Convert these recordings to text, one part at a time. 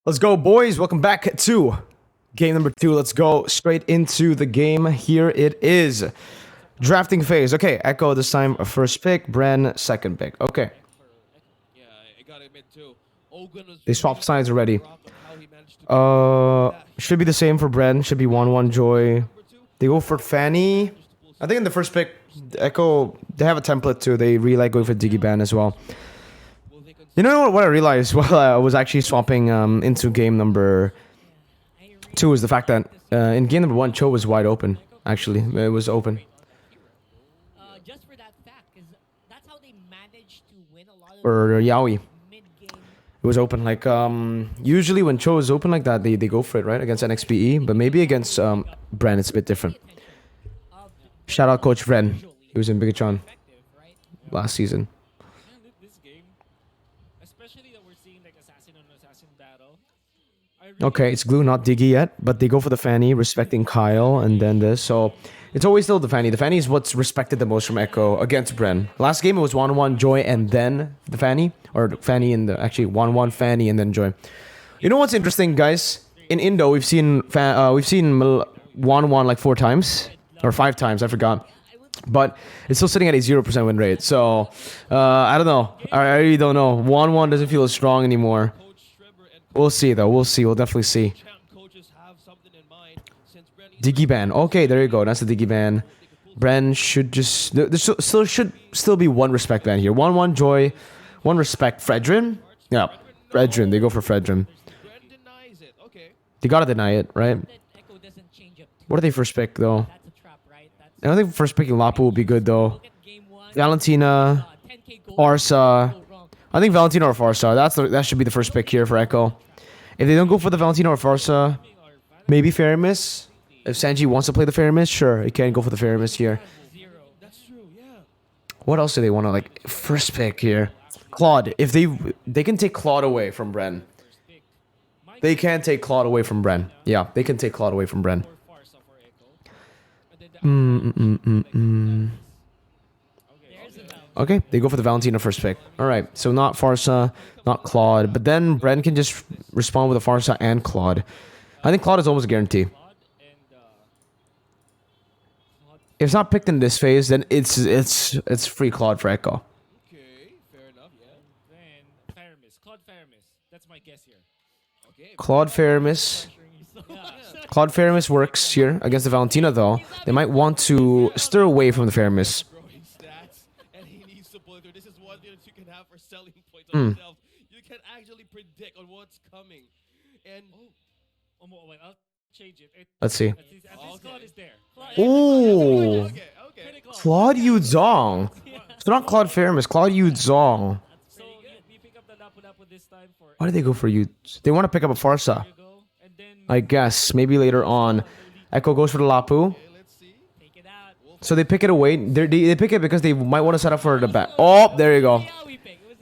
Let's go, boys. Welcome back to game number 2. Let's go straight into the game. Here it is. Drafting phase. Okay, Echo this time first pick, Bren second pick. Okay. They swapped sides already. Should be the same for Bren. Should be 1-1 Joy. They go for Fanny. I think in the first pick, Echo, they have a template too. They really like going for Diggy Ban as well. You know what I realized while I was actually swapping into game number 2 is the fact that in game number 1, Chou was wide open. Actually, it was open. Just for that fact, because that's how they managed to win a lot of Or YAWI'S. mid-game. It was open. Like, usually when Chou is open like that, they go for it, right? Against NXPE. But maybe against Bren, it's a bit different. Shout out Coach Bren. He was in Big John last season. Okay, it's Glue, not Diggy yet, but they go for the Fanny, respecting Kyle, and then this. So it's always still the Fanny. The Fanny is what's respected the most from Echo against Bren. Last game it was 1-1 Joy and then the Fanny, or Fanny and the actually 1-1 Fanny and then Joy. You know what's interesting, guys? In Indo, we've seen 1-1 like 4 times or 5 times. I forgot. But it's still sitting at a 0% win rate. So, I don't know. I really don't know. 1-1 doesn't feel as strong anymore. We'll see, though. We'll see. We'll definitely see. Diggy Ban. Okay, there you go. That's the Diggy Ban. Bren should just... There should still be 1 respect ban here. 1-1 Joy. 1 respect. Fredrin? Yeah. Fredrin. They go for Fredrin. They gotta deny it, right? What are they first pick, though? I don't think first picking Lapu will be good, though. Valentina. Arsa. I think Valentina or Farsa. That should be the first pick here for Echo. If they don't go for the Valentina or Farsa, maybe Faramis. If Sanji wants to play the Faramis, sure, he can go for the Faramis here. What else do they want to like first pick here? Claude. If they can take Claude away from Bren. They can take Claude away from Bren. Yeah, they can take Claude away from Bren. Okay, they go for the Valentina first pick. Alright, so not Farsa, not Claude. But then Bren can just respond with a Farsa and Claude. I think Claude is almost a guarantee. If it's not picked in this phase, then it's free Claude for Echo. Okay, fair enough, yeah. Then Faramis. Claude Faramis. That's my guess here. Okay. Claude Faramis. Claude Faramis works here against the Valentina, though. They might want to stir away from the Faramis. And he needs to bullet through. This is one thing that you can have for selling points on yourself. You can actually predict on what's coming. And Wait, I'll change it. Let's see. At least Claude is there. Ooh. okay. Claude Yudzong. It's not Claude Faramis. Claude Yudzong. So you pick up the Lapu this time for Why do they go for you? They want to pick up a Farsa. and then I guess. Maybe later on. Echo goes for the Lapu. let's see. take it out. So they pick it away. They pick it because they might want to set up for the bat. Oh, there you go.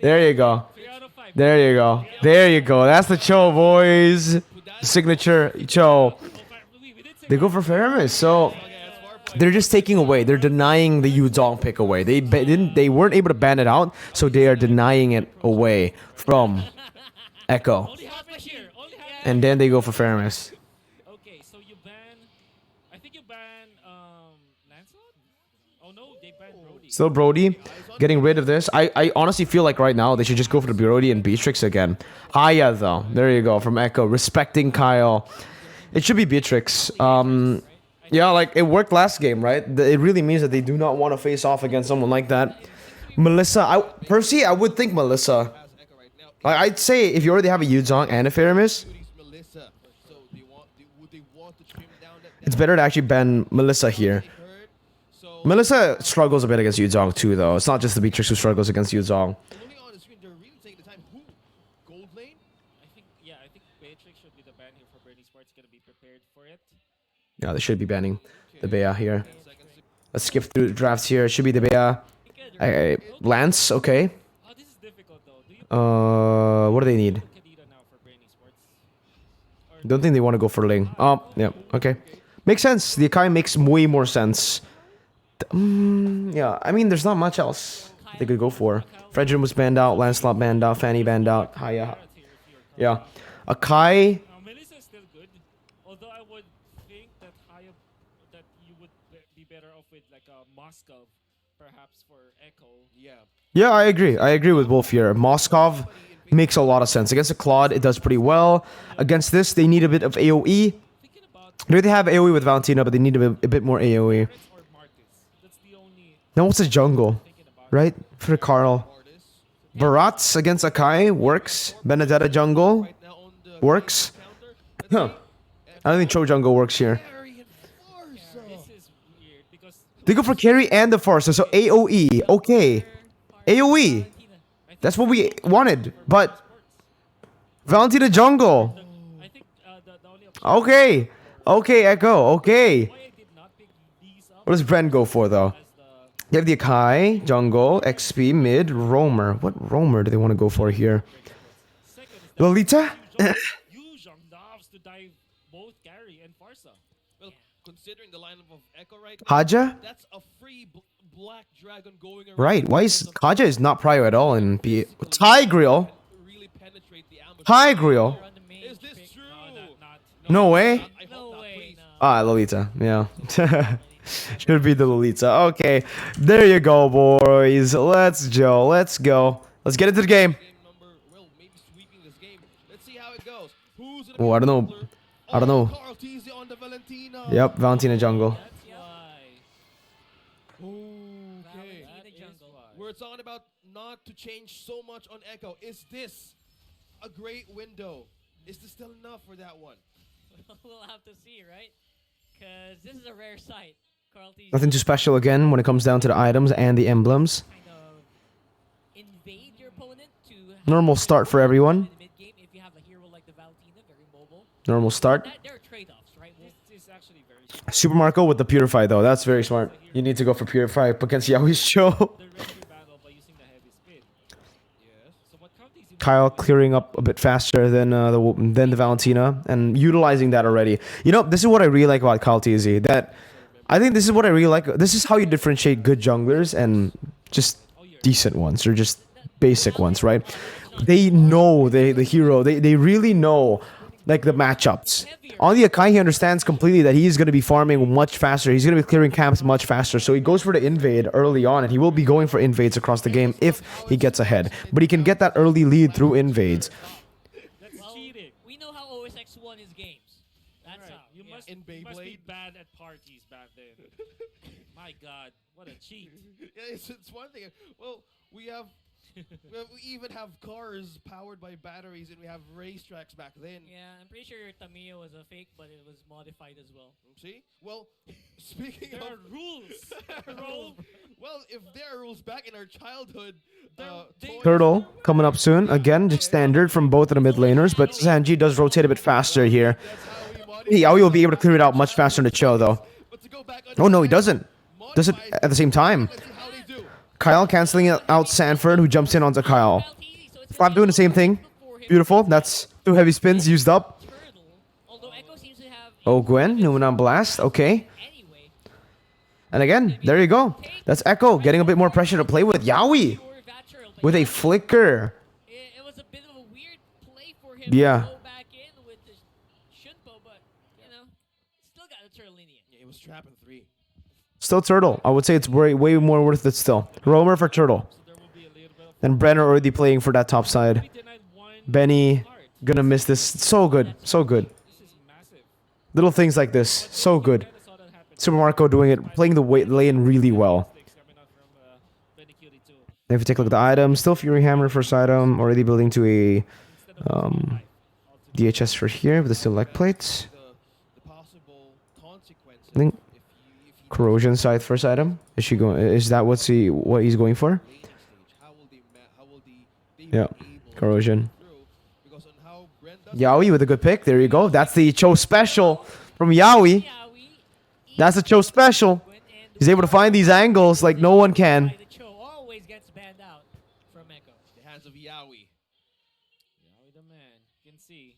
There you go. 3 out of 5. There you go. There you go. That's the Chou, boys. Signature Chou. They go for Faramis. So they're just taking away. They're denying the Yuzong pick away. They weren't able to ban it out, so they are denying it away from Echo. And then they go for Faramis. Okay, so you ban. I think you ban Lancelot? Oh no, they ban Brody. Still Brody. Getting rid of this. I honestly feel like right now they should just go for the Brody and Beatrix again. Aya though. There you go. From Echo. Respecting Kyle. It should be Beatrix. Yeah, like it worked last game, right? It really means that they do not want to face off against someone like that. Melissa. Percy, I would think Melissa. I'd say if you already have a Yuzong and a Faramis, Melissa. So would they want to trim down that it's better to actually ban Melissa here. So Melissa struggles a bit against Yuzong too, though. It's not just the Beatrix who struggles against Yuzong. looking on the screen, they're really taking the time. Who? Gold lane? I think Beatrix should be the ban here for Bernie Sports. Gonna be prepared for it. Yeah, they should be banning the Bea here. Let's skip through the drafts here. It should be the Bea. Lance, okay. Oh, this is difficult though. Do you What do they need? Kadita now for Bernie Sports? Don't think they want to go for Ling. Oh, yeah, okay. Makes sense. The Akai makes way more sense. Yeah, I mean, there's not much else they could go for. Fredrin was banned out. Lancelot banned out. Fanny banned out. Haya. Yeah. Akai. Melissa is still good, although I would think that that you would be better off with like a Moscow, perhaps for Echo. Yeah. Yeah, I agree. I agree with Wolf here. Moskov makes a lot of sense. Against a Claude, it does pretty well. Against this, they need a bit of AoE. Thinking about They have AoE with Valentina, but they need a bit more AoE. Prince or Marcus. That's the only Now, what's the jungle? thinking about. Right? For Carl. Artist. Baratz against Akai works. Benedetta jungle Right now on the works. counter. Huh. I don't think Chou jungle works here. Carry and Farsa. This is weird because They go for carry and the Farsa, so AoE. Okay. AoE. That's what we wanted. But Valentina jungle. I think the only option Okay. Okay, Echo. Okay. why I did not pick these up What does Bren go for, though? as the You have the Akai, jungle, XP, mid, roamer. What roamer do they want to go for here? second is that Lolita? Yuzhong loves to dive both carry and Farsa. Well, considering the lineup of Echo right now, Haja? that's a free black dragon going around. Right. Why is Haja is not prio at all in P. Tigreal? Really penetrate the ambush. Tigreal? On the main Is this pick. true? Not No way. I hope No not, way. please. No. Ah, Lolita. Yeah. Should be the Lolita. Okay. There you go, boys. Let's go. Let's go. Let's get into the game. Game number, well, maybe sweeping this game. Let's see how it goes. Who's gonna Oh, be I don't the know. ruler? I don't know. Carl Teasy on the Valentina. Yep, Valentina jungle. That's why. Okay. That the is jungle. why. We're talking about not to change so much on Echo. Is this a great window? Is this still enough for that one? We'll have to see, right? Because this is a rare sight. Carl T. Nothing too special again when it comes down to the items and the emblems. kind of invade your opponent to have Normal a start for everyone. in the mid game if you have a hero like the Valentina, very mobile. Normal start. There are trade-offs, right? This is actually very smart. Super Marco with the Purify, though. That's very smart. You need to go for Purify up against YAWI'S Chou. The rescue battle by using the heavy speed. Yes. So what County is Kyle clearing up a bit faster than the Valentina and utilizing that already. You know, this is what I really like about Kyle TZ. That I think this is what I really like. This is how you differentiate good junglers and just decent ones or just basic ones, right? They know the hero. They really know like the matchups. On the Akai, he understands completely that he's going to be farming much faster. He's going to be clearing camps much faster. So he goes for the invade early on, and he will be going for invades across the game if he gets ahead. But he can get that early lead through invades. That's Well, cheating. we know how OSX won his games. That's Right. how. You yeah. must, In you must be Beyblade? bad at parties back then. My God, what a cheat. Yeah, it's one thing. Well, we even have cars powered by batteries, and we have racetracks back then. Yeah, I'm pretty sure Tamiya was a fake, but it was modified as well. See? Well, speaking There are of rules, bro. well, if there are rules back in our childhood, toys- Turtle coming up soon. Again, just standard from both of the mid laners, but Sanji does rotate a bit faster here. that's how we modify. Yawi will be able to clear it out much faster than the Chou, though. But to go back on Oh, no, he the doesn't. Does it modified- at the same time. Let's see how they do. Kyle canceling out Sanford, who jumps in onto Kyle. So it's Flap doing the same thing. Beautiful. That's 2 heavy spins used up. Turtle, although Echo seems to have Oh, Gwen, moving on blast. Okay. anyway. And again, there you go. That's Echo getting a bit more pressure to play with. Yawi Pure Vaturil, but with a yeah, flicker. it was a bit of a weird play for him Yeah. to go back in with the Shunpo, but still got the turtle lineage. Yeah, it was trapping 3. Still Turtle. I would say it's way more worth it still. Roamer for Turtle. So there will be a little bit of And Brenner already playing for that top side. we denied one Benny card. gonna miss this. So good. So good. This is massive. Little things like this. So good. Kinda saw that happen. Super Marco doing it, playing the lane really well. Mistakes coming out from Benny Cutie too. If you take a look at the items, still Fury Hammer first item, already building to a Instead of DHS for here with the select plates. The possible consequences. I think if you Corrosion side first item. Is she going? Is that what he's going for? later stage, how will they Yeah, be able Corrosion. to through? Because on how Bren does Yawi with a good pick. There you go. That's the Chou special from Yawi. That's a Chou special. He's able to find these angles like no one can. The Cho always gets banned out from Echo. the hands of Yawi. Yawi the man. You can see.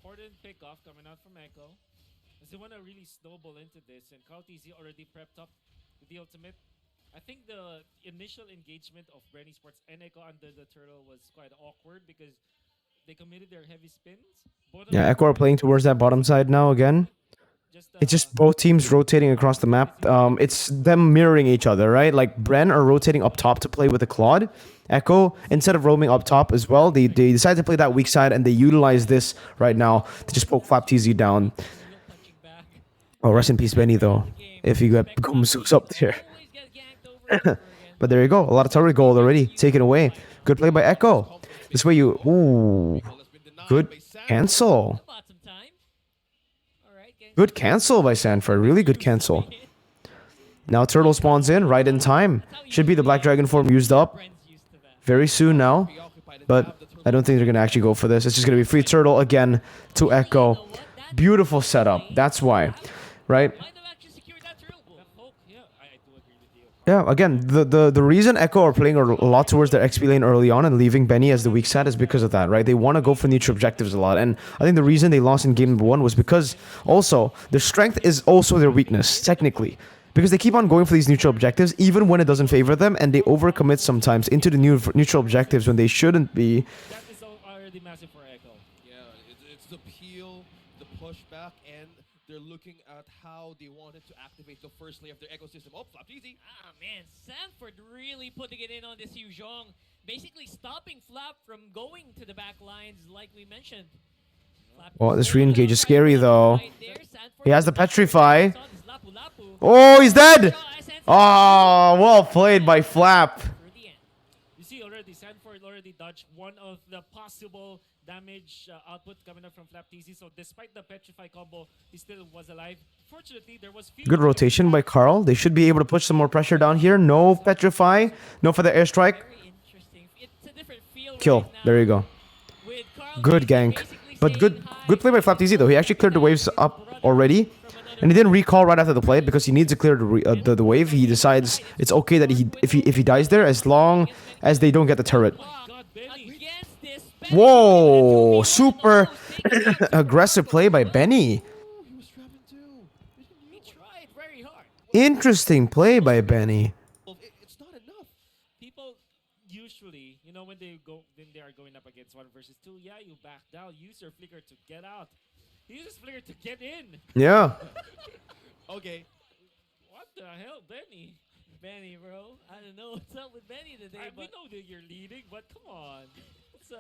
Important pickoff coming out from Echo. As they want to really snowball into this, and Kautizi already prepped up with the ultimate. I think the initial engagement of Brenny Sports and Echo under the turtle was quite awkward because they committed their heavy spins. Both of Yeah, them Echo are playing towards that bottom side now again. just It's just both teams rotating across the map. It's them mirroring each other, right? Like Bren are rotating up top to play with the Claude. Echo, instead of roaming up top as well, they decide to play that weak side and they utilize this right now to just poke Flap TZ down. Heel punching back. Oh, rest in peace, Benny, though. If you got Gumsooks up there. Always get ganked over and over again. But there you go. A lot of turret gold already taken away. Good play by Echo. This way you... Ooh. Good cancel. Bought some time. All right, getting Good cancel by Sanford. Really good cancel. Now Turtle spawns in right in time. Should be the Black Dragon form used up Bren's used to that. very soon now. But I don't think they're going to actually go for this. It's just going to be free Turtle again to Echo. Beautiful setup. That's why. Right? Might have actually secured that turtle bull. The poke, yeah, I do agree with you. Yeah, again, the reason Echo are playing a lot towards their XP lane early on and leaving Benny as the weak side is because of that, right? They want to go for neutral objectives a lot. And I think the reason they lost in game number 1 was because also their strength is also their weakness, technically. Because they keep on going for these neutral objectives even when it doesn't favor them, and they overcommit sometimes into the neutral objectives when they shouldn't be. That is already massive for Echo. Yeah, it's the peel, the pushback, and they're looking at how they wanted to activate the first layer of their ecosystem. Oh, Flap easy. Ah, man, Sanford really putting it in on this Yuzhong. Basically stopping Flap from going to the back lines like we mentioned. Flap Oh, this re-engage is scary though. right there, Sanford He has the Petrify. saw this lapu-lapu. Oh, he's dead! Sanford Oh, well played by Flap. through the end. You see already, Sanford already dodged one of the possible damage output coming up from Flap TZ. So despite the Petrify combo, he still was alive. Fortunately, there was few Good rotation by Carl. They should be able to push some more pressure down here. No Petrify. No for the airstrike. Very interesting. It's a different feel Kill. right now There you go. with Carl Good gank. basically But good staying high. good play by Flap TZ though. He actually cleared the waves up already. And he didn't recall right after the play because he needs to clear the wave. He decides it's okay that if he dies there as long as they don't get the turret. God, Benny. Against this Whoa, super aggressive play by Benny. He was trapping too. He tried very hard. Interesting play by Benny. It's not enough. People usually, you know, when they are going up against 1 versus 2, yeah, you back down, use your flicker to get out. He uses flicker to get in. Yeah. Okay. What the hell, Benny? Benny, bro. I don't know what's up with Benny today, We but know that you're leading, but come on. It's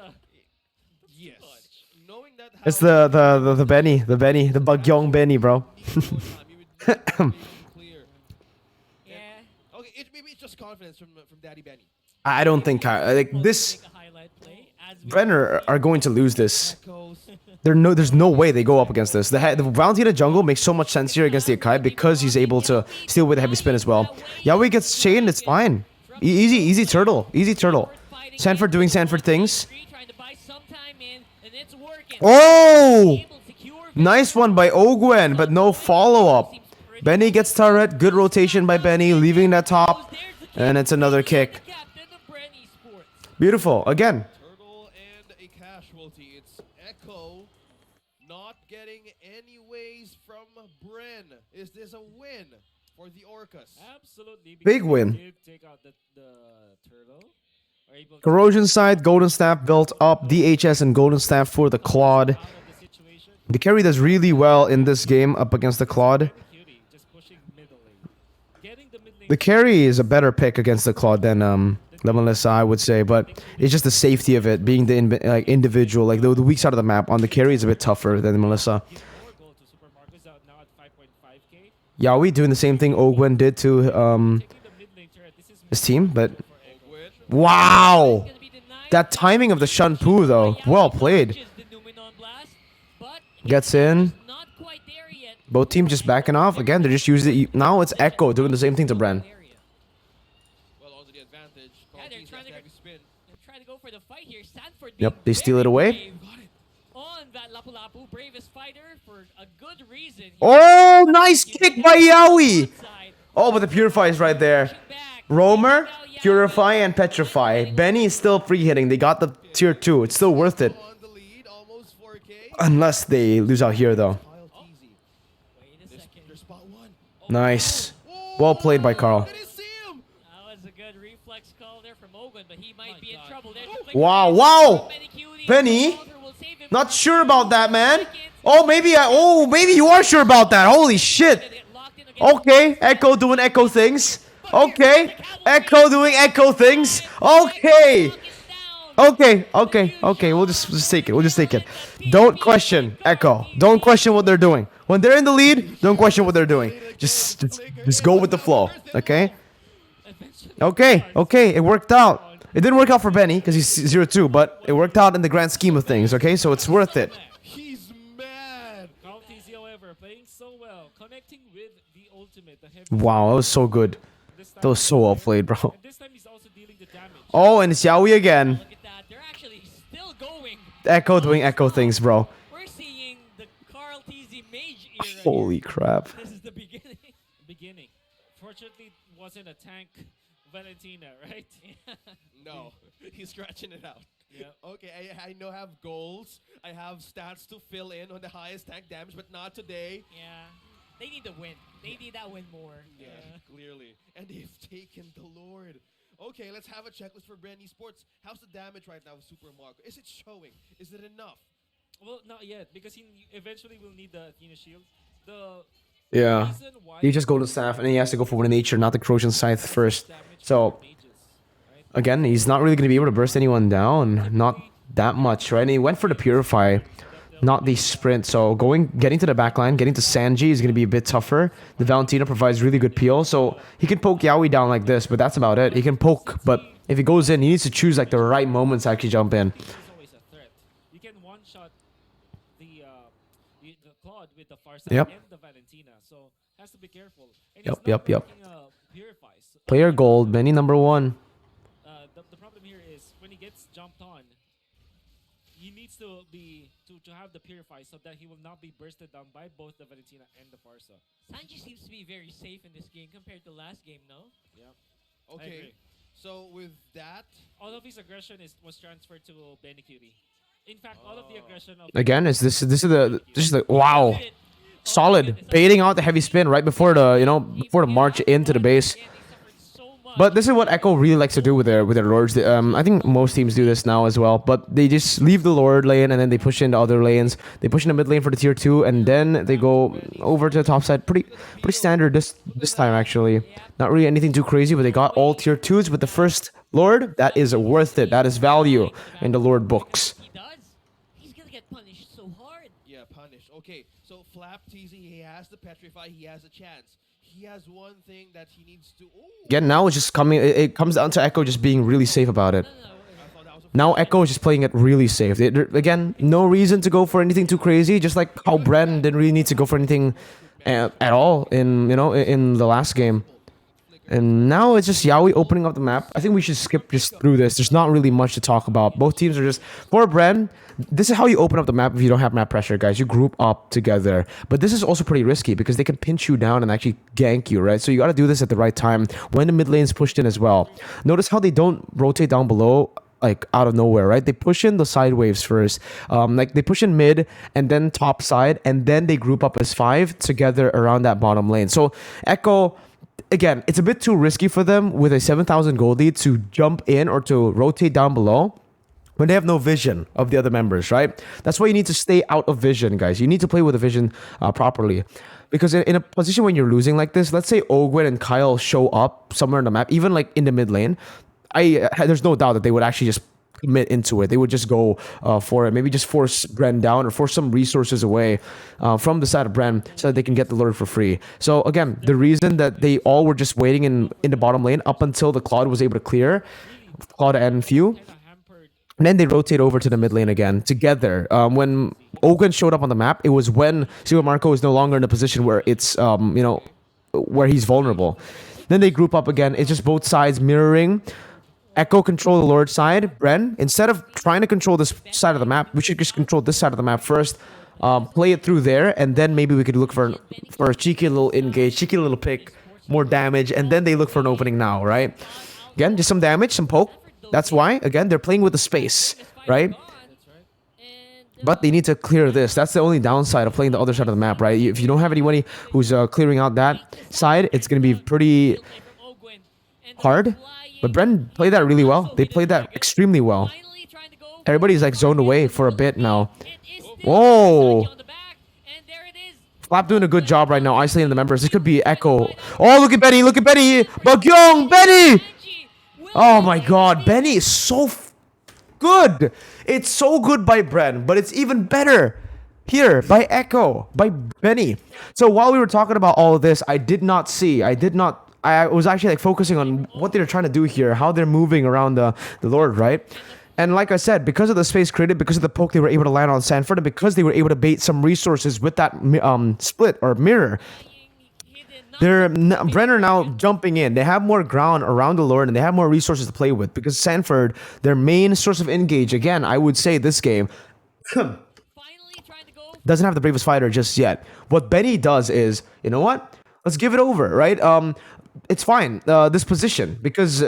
Yes. Knowing that It's the Benny, the Bagyong Benny, bro. clear. yeah. Okay, maybe it's just confidence from Daddy Benny. I don't think like this. Make a highlight play as we Brenner are going to lose this. Echoes. There's no way they go up against this. The Valentina jungle makes so much sense here against the Akai because he's able to steal with a heavy spin as well. Yawi gets chained, it's fine. Easy turtle. Sanford doing Sanford things. trying to buy some time in, and it's working. Oh! Able to secure Nice one by Ogwen, but no follow-up. Benny gets turret. Good rotation by Benny, leaving that top. And it's another kick. captain of Bren Esports. Beautiful. Again. Turtle and a casualty. It's Echo not getting any ways from Bren. Is this a win for the Orcas? absolutely Big because win. they did take out the turtle. Are able to Corrosion side, Golden Staff built up. DHS and Golden Staff for the Claude. out of the situation. The carry does really well in this game up against the Claude. Cutie just pushing middle lane. Getting the mid lane. The carry is a better pick against the Claude than the Melissa, I would say, but it's just the safety of it being the individual, like the weak side of the map on the carry is a bit tougher than the Melissa. Give more gold to Super Marcos out now at 5.5k. Yawi doing the same thing Ogwen did to Taking the mid lane turret. This is his team, but for Echo. Win. wow, Gonna be denied that timing of the Shanpu though, well played. the Numenon blast, but Gets in. not quite there yet. Both teams just backing off again. They're just using it now. It's Echo doing the same thing to Bren. Area. Well, onto the advantage. Yeah, they're Carl trying to Heavy spin. They're trying to go for the fight here. Sanford Yep, being they steal it very away. brave on that lapu-lapu, bravest fighter for a good reason. Oh, nice kick by Yawi. Side, Oh, but the Purify is right there. back. Roamer, Now Yawi Purify, and Petrify. Benny is still free hitting. They got the tier 2. It's still worth it. On the lead, almost 4K. Unless they lose out here though. Kyle Teasy. Wait a second. There's spot 1. Nice. Well played by Carl. Did he see him? That was a good reflex call there from Ogun, but he might be in God. trouble. There's Oh. the flicker Wow, there. wow. Benny Cutie Benny? all the Not sure about that, man. Oh, maybe you are sure about that. Holy shit. Okay, Echo doing Echo things. Okay, Echo doing Echo things. Okay. Okay. We'll just take it. We'll just take it. Don't question Echo. Don't question what they're doing. When they're in the lead, don't question what they're doing. Just go with the flow. Okay. Okay. It worked out. It didn't work out for Benny because he's 0-2, but it worked out in the grand scheme of things. Okay, so it's worth it. He's mad. CountyZ, however, playing so well, connecting with the ultimate. The heavy Wow, that was so good. this time That was so well played, bro. And this time he's also dealing the damage. Oh, and it's YAWI'S again. Look at that. They're actually still going. Echo doing Echo things, bro. We're seeing the Carl TZ Mage era. Holy crap. This is the beginning. Beginning. Fortunately, it wasn't a tank Valentina, right? No, he's scratching it out. Yeah. Okay, I know I have goals. I have stats to fill in on the highest tank damage, but not today. Yeah. They need the win. They need that win more. Yeah, clearly. And they've taken the Lord. Okay, let's have a checklist for Brand Esports. How's the damage right now with Super Marco? Is it showing? Is it enough? Well, not yet, because he eventually will need the Athena shield. The Yeah. reason why He just go to staff and he has to go for one in nature, not the corrosion scythe first. damage So for mages, right? again, he's not really gonna be able to burst anyone down. Not that much, right? And he went for the purify, not the sprint. So getting to the backline, getting to Sanji is gonna be a bit tougher. The Valentina provides really good peel, so he can poke YAWI'S down like this, but that's about it. He can poke, but if he goes in, he needs to choose like the right moments to actually jump in. He's always a threat. You can one-shot the Claude with the Farsight Yep. and the Valentina, so has to be careful. And Yep, he's not yep. breaking, purifies. Player gold, Benny number 1. The problem here is when he gets jumped on, he needs to have the purify so that he will not be bursted down by both the Valentina and the Farsa. Sanji seems to be very safe in this game compared to last game, no? Yeah. Okay, agree. so with that, All of his aggression was transferred to Benny Cutie. In fact, all of the aggression of Again, this is the wow. Solid. Baiting out the heavy spin right before the march into the base. And they suffered so much. But this is what Echo really likes to do with their lords. I think most teams do this now as well. But they just leave the lord lane and then they push into other lanes. They push in the mid lane for the tier 2 and then they go over to the top side. Pretty standard this time actually. Not really anything too crazy, but they got all tier 2s with the first lord. That is worth it. That is value in the lord books. He does. He's gonna get punished so hard. yeah, punish. Okay, so Flap TZ, he has the Petrify, he has a chance. He has one thing that he needs to... Ooh, Again, now it's just coming. It comes down to Echo just being really safe about it. No. I thought that was a Now Echo is just playing it really safe. Again, no reason to go for anything too crazy. Just like how Bren didn't really need to go for anything at all in the last game. And now it's just YAWI'S opening up the map. I think we should skip just through this. There's not really much to talk about. Both teams are just for Bren. This is how you open up the map if you don't have map pressure, guys. You group up together. But this is also pretty risky because they can pinch you down and actually gank you, right? So you got to do this at the right time when the mid lane is pushed in as well. Notice how they don't rotate down below like out of nowhere, right? They push in the side waves first. Like they push in mid and then top side and then they group up as 5 together around that bottom lane. So Echo, again, it's a bit too risky for them with a 7,000 gold lead to jump in or to rotate down below when they have no vision of the other members, right? That's why you need to stay out of vision, guys. You need to play with the vision properly. Because in a position when you're losing like this, let's say Ogwen and Kyle show up somewhere in the map, even like in the mid lane, there's no doubt that they would actually just commit into it. They would just go for it. Maybe just force Bren down or force some resources away from the side of Bren so that they can get the Lord for free. So again, the reason that they all were just waiting in the bottom lane up until the Claude was able to clear, Claude and Few, kind of hampered. and then they rotate over to the mid lane again together. When Ogun showed up on the map, it was when Marco is no longer in a position where it's where he's vulnerable. Then they group up again. It's just both sides mirroring. Echo control the Lord side. Bren, instead of trying to control this side of the map, we should just control this side of the map first. Play it through there, and then maybe we could look for a cheeky little engage, cheeky little pick, more damage, and then they look for an opening now, right? Again, just some damage, some poke. That's why, again, they're playing with the space, right? But they need to clear this. That's the only downside of playing the other side of the map, right? If you don't have anybody who's clearing out that side, it's going to be pretty hard. But Bren played that really well. They played that extremely well. Finally trying to go Everybody's like zoned away for a bit now. It is still Whoa. on the back, and there it is. Flap doing a good job right now, isolating the members. It could be Echo. Oh, look at Benny. Look at Benny. Bagyong, Benny. Oh my god. Benny is so good. It's so good by Bren, but it's even better here by Echo, by Benny. So while we were talking about all of this, I was actually like focusing on what they're trying to do here, how they're moving around the Lord, right? And like I said, because of the space created, because of the poke they were able to land on Sanford, and because they were able to bait some resources with that split or mirror, Brenner now jumping in. They have more ground around the Lord, and they have more resources to play with, because Sanford, their main source of engage, again, I would say this game, doesn't have the bravest fighter just yet. What Benny does is, you know what? Let's give it over, right? It's fine, this position, because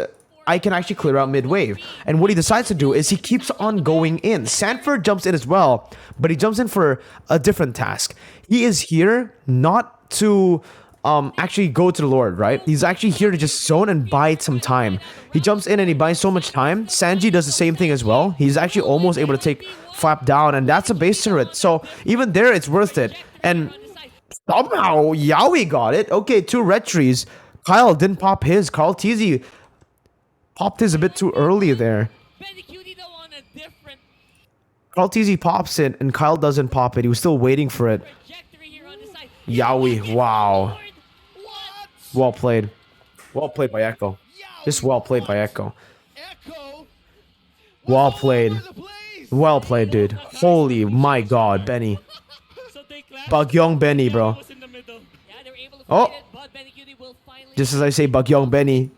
I can actually clear out mid-wave. And what he decides to do is he keeps on going in. Sanford jumps in as well, but he jumps in for a different task. He is here not to actually go to the Lord, right? He's actually here to just zone and buy some time. He jumps in and he buys so much time. Sanji does the same thing as well. He's actually almost able to take Flap down, and that's a base turret. So even there, it's worth it. And somehow, Yawi got it. Okay, 2 red trees. Kyle didn't pop his. Carl Teasy popped his a bit too early there. Carl Teasy pops it, and Kyle doesn't pop it. He was still waiting for it. Yawi, wow. Well played. Well played by Echo. Just well played by Echo. Well played. Well played, dude. Holy my god, Benny. Bagyong Benny, bro. Oh! Just as I say, Bagyong Benny.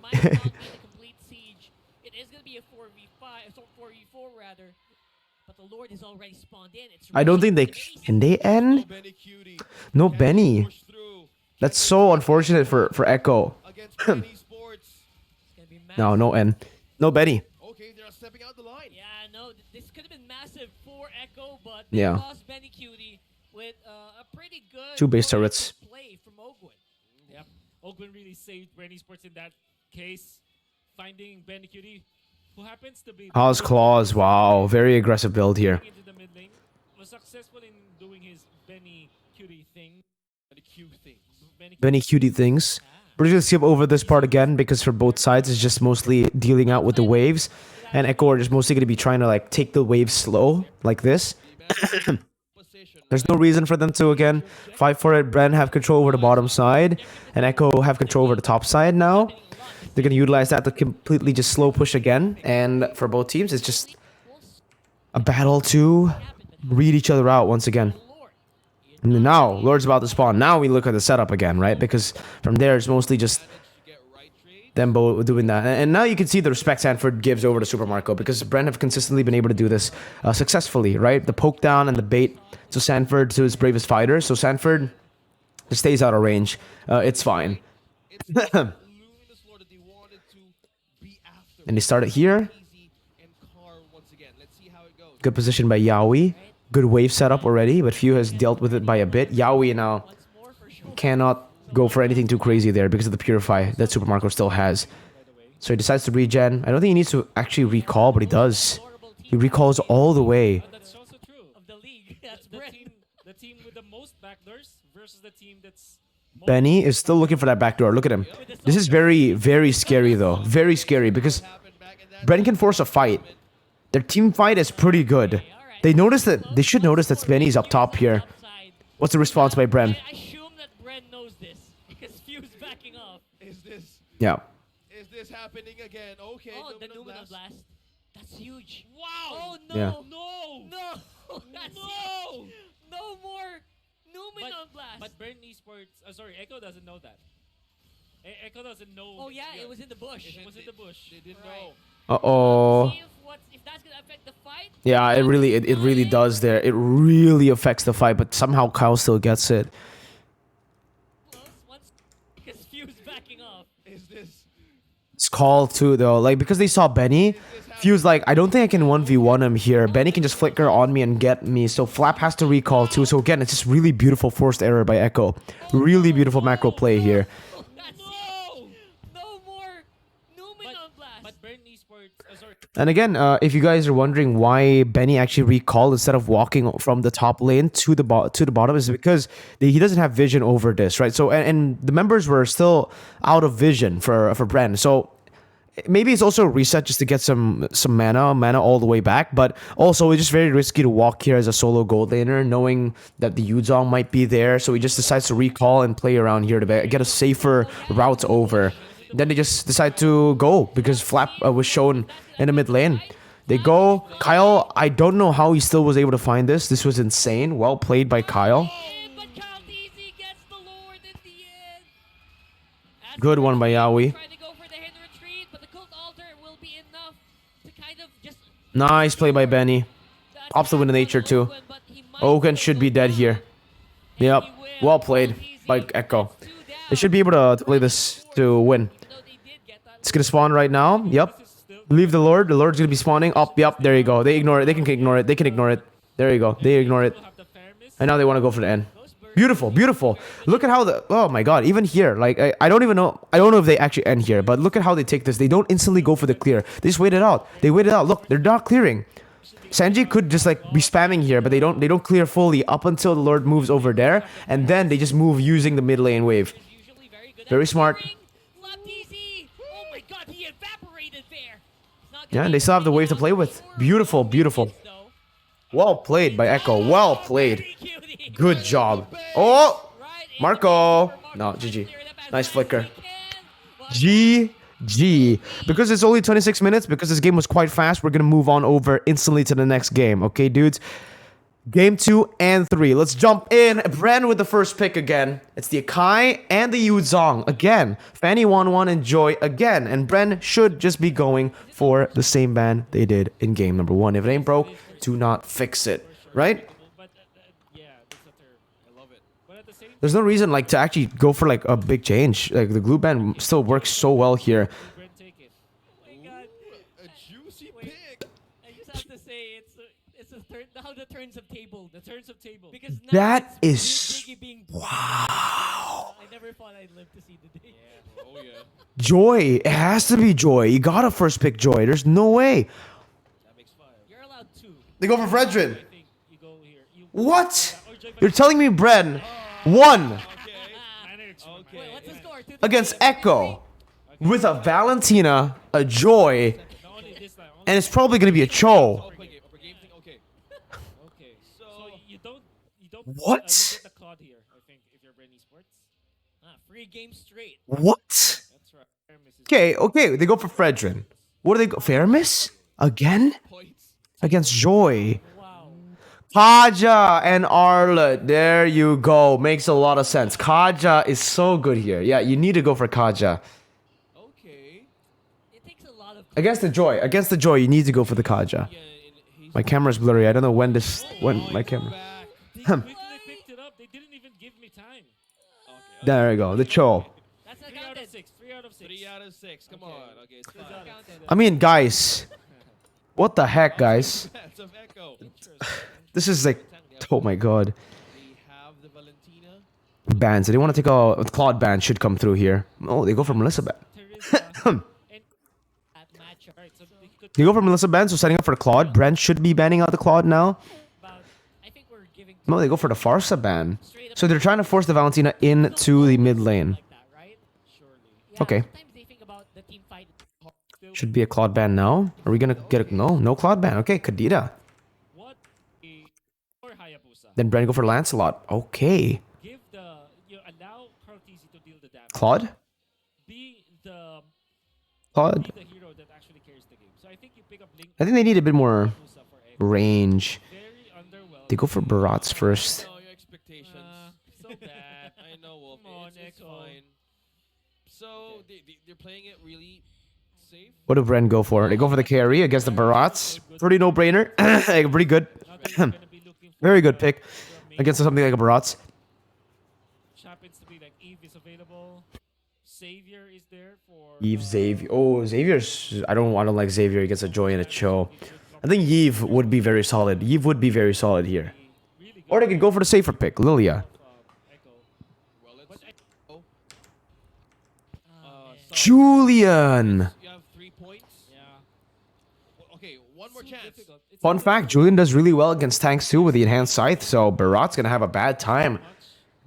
I don't think they... Can they end? No Benny. That's so unfortunate for Echo. No end. No Benny. Okay, they're stepping out the line. Yeah, no, this could have been massive for Echo, but yeah, they lost Benny Cutie with a pretty good 2 base turrets. Play from Ogwin. Yep, Ogwin really saved Bren Esports in that case, finding Benny Cutie, who happens to be... How's Claws? Wow, very aggressive build here. Into the mid lane, was successful in doing his Benny Cutie thing. Benny Cutie things. We're just gonna skip over this part again because for both sides it's just mostly dealing out with the waves, and Echo are just mostly gonna be trying to like take the waves slow like this. There's no reason for them to again fight for it. Bren have control over the bottom side, and Echo have control over the top side now. They're gonna utilize that to completely just slow push again, and for both teams it's just a battle to read each other out once again. And now Lord's about to spawn. Now we look at the setup again, right? Because from there it's mostly just them both doing that. And now you can see the respect Sanford gives over to Super Mirko, because Bren have consistently been able to do this successfully, right? The poke down and the bait to Sanford, to his bravest fighter. So Sanford just stays out of range. It's fine. And they started here. Good position by Yawi. Good wave setup already, but Few has dealt with it by a bit. Yawi now cannot go for anything too crazy there because of the Purify that Super Mirko still has. So he decides to regen. I don't think he needs to actually recall, but he does. He recalls all the way. That's also true. Of the league, that's The team with the most backdoors versus the team that's... Benny is still looking for that backdoor. Look at him. This is very, very scary though. Very scary because Bren can force a fight. Their team fight is pretty good. They notice that they should notice that Benny's up top here. What's the response by Bren? I assume that Bren knows this because Few's backing off. Is this happening again? Okay. Oh, the Numenor Blast. That's huge. Wow! Oh no! Yeah. No! That's huge. No more Numenor Blast. But Bren Esports, sorry, Echo doesn't know that. Echo doesn't know. Oh yeah, it was in the bush. It was in the bush. They didn't know. Uh-oh. See if that's gonna affect the fight. Yeah, it really does there. It really affects the fight, but somehow Kyle still gets it. Once because Few's backing off. Is this? It's called too though, like because they saw Benny. Few's like, I don't think I can 1v1 him here. Benny can just flicker on me and get me. So Flap has to recall too. So again, it's just really beautiful forced error by Echo. Really beautiful macro play here. No more Numenor Blast. But Bren Esports, sorry, And again, if you guys are wondering why Benny actually recalled instead of walking from the top lane to the bottom, is because he doesn't have vision over this, right? So and the members were still out of vision for Bren. So maybe it's also a reset just to get some mana all the way back, but also it's just very risky to walk here as a solo gold laner knowing that the Yuzong might be there, so he just decides to recall and play around here to get a safer route over. Then they just decide to go because Flap was shown in the mid lane. They go. Kyle, I don't know how he still was able to find this. This was insane. Well played by Kyle. But Caldeezy gets the Lord in the end. As Good one by Yawi. trying to go for the hidden retreat, but the cult altar will be enough to kind of just Nice play by Benny. Pops the Wind of Nature too. Oaken should be dead here. Yep. Well played by Echo. They should be able to play this to win. It's gonna spawn right now. Yep. Leave the Lord. The Lord's gonna be spawning up. Yep. There you go. They ignore it. They can ignore it. They can ignore it. There you go. They ignore it. And now they want to go for the end. Beautiful, beautiful. Look at how the... Oh my god. Even here. Like, I don't even know... I don't know if they actually end here. But look at how they take this. They don't instantly go for the clear. They just wait it out. They wait it out. Look, they're not clearing. Sanji could just like be spamming here, but they don't clear fully up until the Lord moves over there. And then they just move using the mid lane wave. Very smart. Oh my god, he evaporated there. Yeah, and they still have the wave to play with. Beautiful, beautiful. Well played by Echo. Well played. Good job. Oh! Marco! No, GG. Nice flicker. GG. Because it's only 26 minutes, because this game was quite fast, we're going to move on over instantly to the next game. Okay, dudes? Game 2 and 3. Let's jump in. Bren with the first pick again. It's the Akai and the Yuzong again. Fanny 1-1 and Joy again. And Bren should just be going for the same ban they did in game number 1. If it ain't broke, do not fix it. Right? There's no reason like to actually go for like a big change. Like the glue ban still works so well here. A juicy pick. I just have to say, it's a turn, how the turns of table. The turns of table. Because now That it's is... Biggie being Wow. I never thought I'd live to see the day. Oh yeah. Joy. It has to be Joy. You gotta first pick Joy. There's no way. That makes 5. You're allowed 2. They go for Fredrin. I think you go here. What? You're telling me Bren won Okay. Wait, what's the score? against Echo with a Valentina, a Joy, Not only this time, only and it's probably gonna be a Chou. Upper game thing. Okay. okay. So you don't What? you get the COD here, I think, if you're Brenny Sports. Free game straight. What? That's right. Fairness is- Okay, they go for Fredrin. What do they go? Fairness? Again? Points. Against Joy. Wow. Kaja and Arlet. There you go. Makes a lot of sense. Kaja is so good here. Yeah, you need to go for Kaja. Okay. It takes a lot of. Against the Joy, you need to go for the Kaja. Yeah, he's My camera's blurry. I don't know when my camera. back. They quickly picked it up. They didn't even give me time. Okay. There you go. The Chou. That's not 3 out of counted. 6. 3 out of 6. 3 out of 6. Come on. Okay, it's fine. That's not counted. I mean, guys. What the heck, guys? Bats of Echo. This is like, oh my god. We have the Valentina. Bans. They want to take a Claude ban should come through here. Oh, they go for Melissa ban. And That matchup. right, so they could They go for Melissa ban, so setting up for Claude. Brent should be banning out the Claude now. About, I think we're giving. No, they go for the Farsa ban. Straight up So they're trying to force the Valentina into the mid lane. like that, right? surely. Yeah, Okay. Sometimes they think about the team fight. Should be a Claude ban now. Are we gonna get a no Claude ban? Okay, Kadita. What or Hayabusa? Then Brent go for Lancelot. Okay. Give you allow Cartesi to deal the damage. Claude? Be the Claude. hero that actually carries the game. So I think you pick up Link I think they need a bit more Hayabusa for Echo. range. Very underwhelmed. They go for Barats first. No, your expectations. So bad. I know, Wolf. Come on, It's Echo. fine. So they're playing it really safe. What do Bren go for? They go for the carry against the Barats. Pretty no-brainer. Pretty good. Now they're gonna be looking for Very good pick from main. against something like a Barats. Happens to be like Eve is available. Savior is there for Eve, Xavier. Oh, Xavier's... I don't like Xavier against a Joy and a Chou. I think Eve would be very solid. Eve would be very solid here. really good Or they could go for the safer pick, Lilia. Echo. Well, let's. But Oh, Oh, man. so Julian! you have 3 points. yeah. One more So chance. difficult. It's Fun a fact, Julian does really well against tanks too with the enhanced scythe, so Barat's gonna have a bad time. much.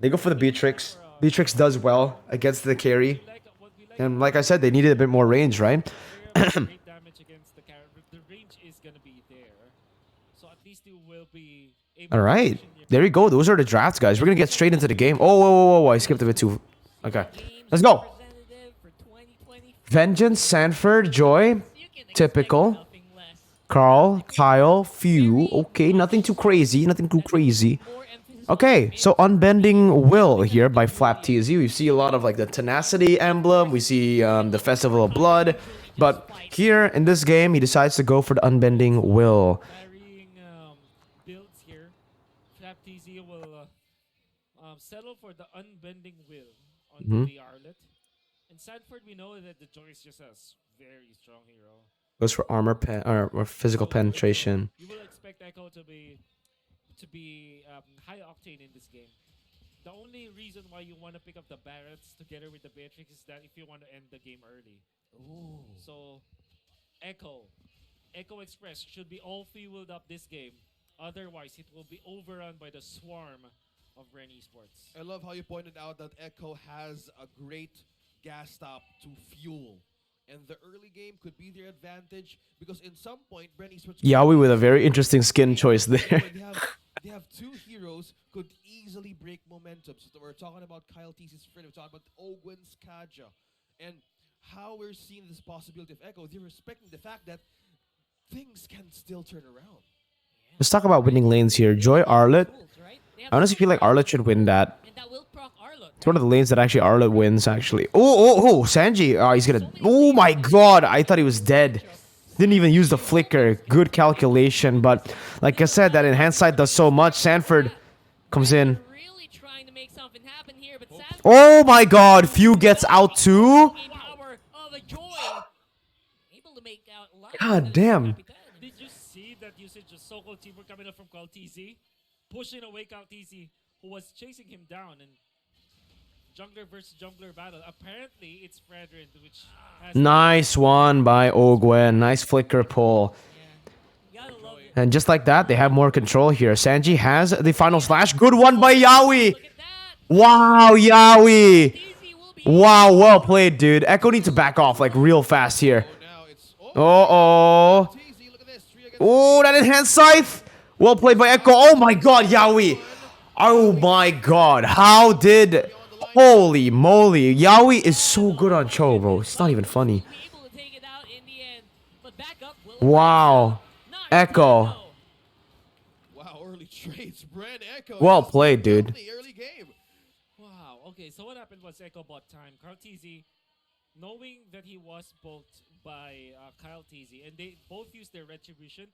They go for the Beatrix. Beatrix does well against the carry. What we like And like I said, they needed a bit more range, right? great damage against the carry. The range is gonna be there, so at least you will be able. All right. To position There you go. Those are the drafts, guys. We're gonna get straight into the game. Oh, whoa, whoa, whoa, whoa. I skipped a bit too. Okay. Games Let's go. representative for 2020. Vengeance, Sanford, Joy, You can expect typical. nothing less. Carl, Kyle, Few. Okay, nothing too crazy. Nothing too crazy. More emphasis on Okay, so Unbending Will here by Flap TZ. We see a lot of like the Tenacity emblem. We see the Festival of Blood. But here in this game, he decides to go for the Unbending Will. varying builds here. Flap TZ will settle for the unbending will on the Arlet. In Sanford, we know that the Joyce just has very strong hero. Goes for armor or physical penetration. You will expect Echo to be high octane in this game. The only reason why you want to pick up the Barretts together with the Beatrix is that if you want to end the game early. So Echo Express should be all fueled up this game. Otherwise, it will be overrun by the swarm of Bren Esports. I love how you pointed out that Echo has a great gas stop to fuel. And the early game could be their advantage because in some point, Bren Esports... Yawi with a very interesting skin choice there. They have two heroes could easily break momentum. So we're talking about Kyle TC's friend, we're talking about Ogwen's Kaja. And how we're seeing this possibility of Echo, they're respecting the fact that things can still turn around. Let's talk about winning lanes here. Joy Arlet. Tools, right? They have I honestly feel like Arlet should win that. and that will proc Arlot. It's one of the lanes that actually Arlet wins, actually. Oh, Sanji. Oh, he's gonna... Oh my god, I thought he was dead. Didn't even use the flicker. Good calculation, but like I said, that enhanced sight does so much. Sanford comes in. Really trying to make something happen here, but Sanford Oh my god, Few gets out too? gain power of a Joy. Able to make out a lot. God damn. Did you see that usage of Sokol teamwork coming up from Kaltizi? Pushing away Kaltizi, who was chasing him down, and jungler versus jungler battle. Apparently, it's Fredrin, which has... Nice one by Ogwen. Nice flicker pull. You gotta love it. And just like that, they have more control here. Sanji has the final slash. Good one by Yawi. Look at that. Wow, Yawi. Easy will be Wow, well played, dude. Echo needs to back off like real fast here. So now it's... Uh-oh. TZ, look at this. 3 against Oh, that enhanced scythe. Well played by Echo. Oh my god, Yawi. Oh my god. How did... Holy moly. Yawi is so good on Chou, bro. It's not even funny. be able to take it out in the end, but back up will Wow. not Echo. good, though. Wow, early trades. Bren Echo. Well just played, dude. definitely early game. Wow, okay, so what happened was Echo bought time. Kyle TZ, knowing that he was bulked by Kyle TZ, and they both used their retribution,